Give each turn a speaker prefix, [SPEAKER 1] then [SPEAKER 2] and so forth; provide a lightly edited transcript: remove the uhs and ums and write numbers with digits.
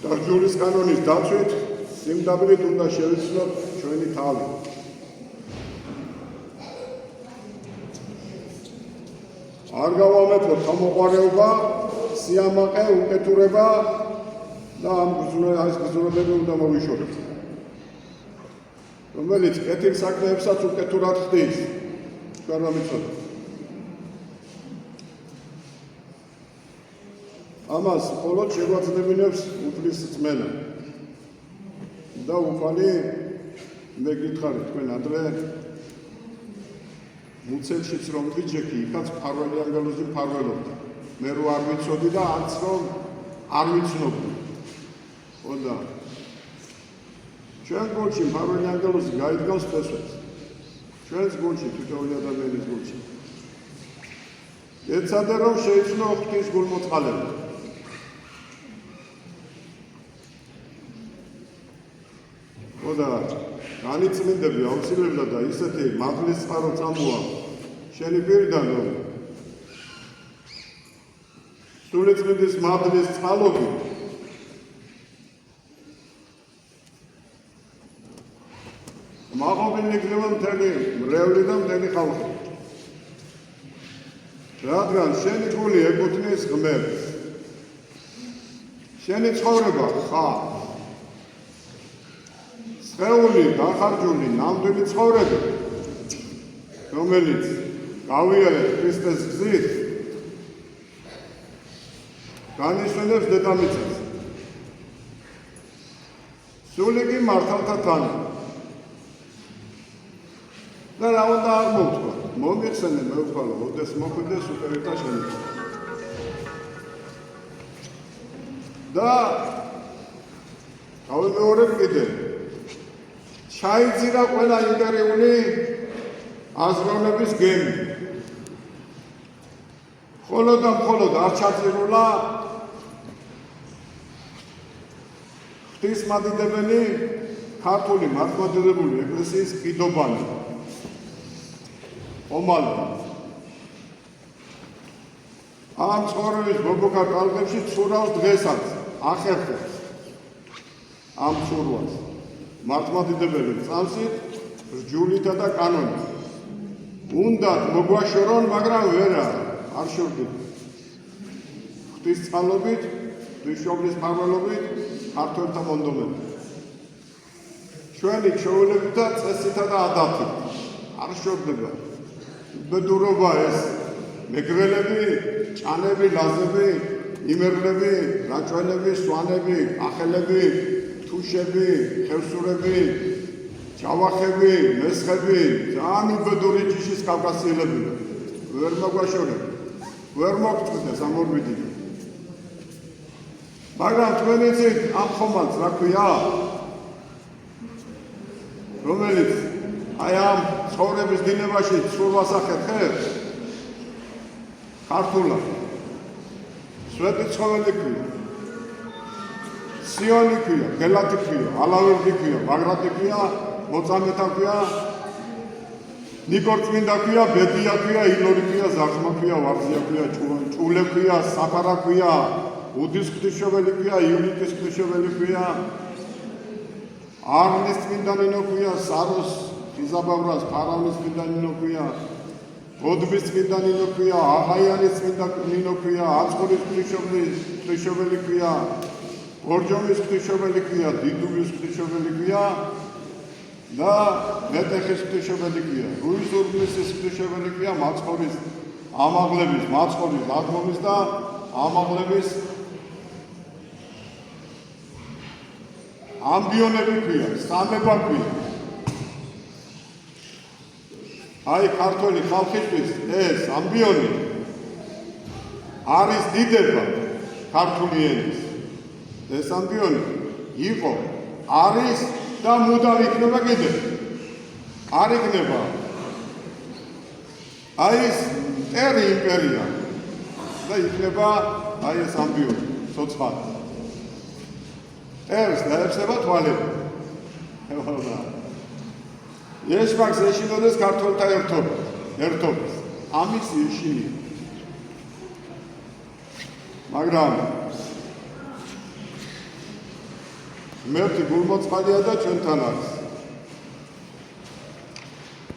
[SPEAKER 1] დარჯულის კანონის დაცვით სიმდაბრით უნდა შევიცნოთ ჩვენი თავი. არ გავამეფოთ თავმოყარეობა, სიამაყე, უკეთურება და ამ გრძნობები უნდა მოვიშოროთ. რომელიც კეთილ საქმეებსაც უკეთურად ხდის, ჩვენ რა მიცოდეთ. ამას მხოლოდ შეგვაძლევინებს უფლის წმენა. და უფალი მე გითხარით თქვენ ადრე მუცელშიც რომ ვიჯექი, იქაც მფარველი ანგელოზი მფარველობდა. მე რო არ ვიცოდი და არც რომ არ ვიცნობდი. ოდა ჩვენ გულში მფარველი ანგელოზი გაიდგავს ფესვებს. ჩვენს გულში თითოეული ადამიანის გულში. ეცადე რომ შეიცნო ღვთის გულმოწყალება. ოდა განიწმინდები აუცილებლად და ისეთი მადლის წყარო წამოა შენი პირიდან რომ სულიწმინდის მადლის წყალობი მაღობილნი გზევა მთელი მრევლი და მთელი ხალხი. რადგან შენი გული ეკუთვნის ღმერთს. შენი ცხოვრება ხარ სხეული, დახარჯული, ნამდვილი ცხოვრება, რომელიც გავიარეთ ქრისტეს გზით, განისვენებს დედამიწას. სული კი მართალთა თან. და რა უნდა აღმოვთქვა? მომიხსენე მეუხალო, ოდეს მოხვიდეს უპირთა შენობა. და გავიმეორებ კიდე. ჩაიძირა ყველა იმპერიული აზროვნების გემი. მხოლოდ და მხოლოდ არ ჩაძირულა ღვთისმადიდებელი ქართული მართლმადიდებელი ეკლესიის კიდობანი. ომალი. ამ ცხოვრების ბობოქარ კალღებში ცურავს დღესაც, ახერხებს ამ ცურვას. მართლმადიდებელი წამსით, რჯულითა და კანონით. უნდათ მოგვაშორონ, მაგრამ ვერა, არ შორდით. ღვთის წყალობით, ღვთისმშობლის მფარველობით, ქართველთა მონდომებით. ჩვენი ჩვეულებითა, წესითა და ადათით. არ შორდება. ბედურობა ეს, მეგრელები, ჭანები, ლაზები, იმერლები, რაჭველები, სვანები, ახელები, თუშები, ხევსურები, ჯავახები, მესხები, ძალიან უბედური ჯიშის კავკასიელები. ვერ მოგვაშორებ, ვერ მოგწყვიტეს ამ ორბიდიდან. მაგრამ თქვენ იცით ამ ხომალდს რა ქვია? რომელიც აი ამ ცხოვრების დინებაში ცურვას ახერხებს? ქართულად. სვეტი ცხოველი ქვია. სიონი ქვია, გელათი ქვია, ალავერდი ქვია, ბაგრატი ქვია, მოწამეთა ქვია, ნიკორწმინდა ქვია, ბედია ქვია, ილორი ქვია, ზარხმა ქვია, ვარზია ქვია, ჭულე ქვია, საფარა ქვია, უდის ღვთისმშობელი ქვია, იუნიტის ღვთისმშობელი ქვია, არნის წმინდა ნინო ქვია, საროს, ხიზაბავრას, ფარავნის წმინდა ნინო ქვია, გოდბის წმინდა ნინო ქვია, აღაიანის წმინდა ნინო ქვია, აწყურის ღვთისმშობელი ქვია, ორჯომის ღვთისმშობელი ქვია, დიდუბის ღვთისმშობელი ქვია და მეტეხის ღვთისმშობელი ქვია, რუის-ურბნისის ღვთისმშობელი ქვია, მაცხოვრის ამაღლების, მაცხოვრის დადგომის და ამაღლების ამბიონები ქვია, სამება ქვია. აი ქართველი ხალხისთვის ეს ამბიონი არის დიდება ქართული ენის. ეს ამბიონი იყო, არის და მუდამ იქნება კიდევ. არ იქნება. აი ეს მტერი იმპერია და იქნება აი ეს ამბიონი, ცოცხალი. მტერს დაეცება თვალები. ეს მაგს ეშინოდეს ქართველთა ერთობას. ამის ეშინია. მაგრამ ღმერთი გულმოწყალია და ჩვენთან არის.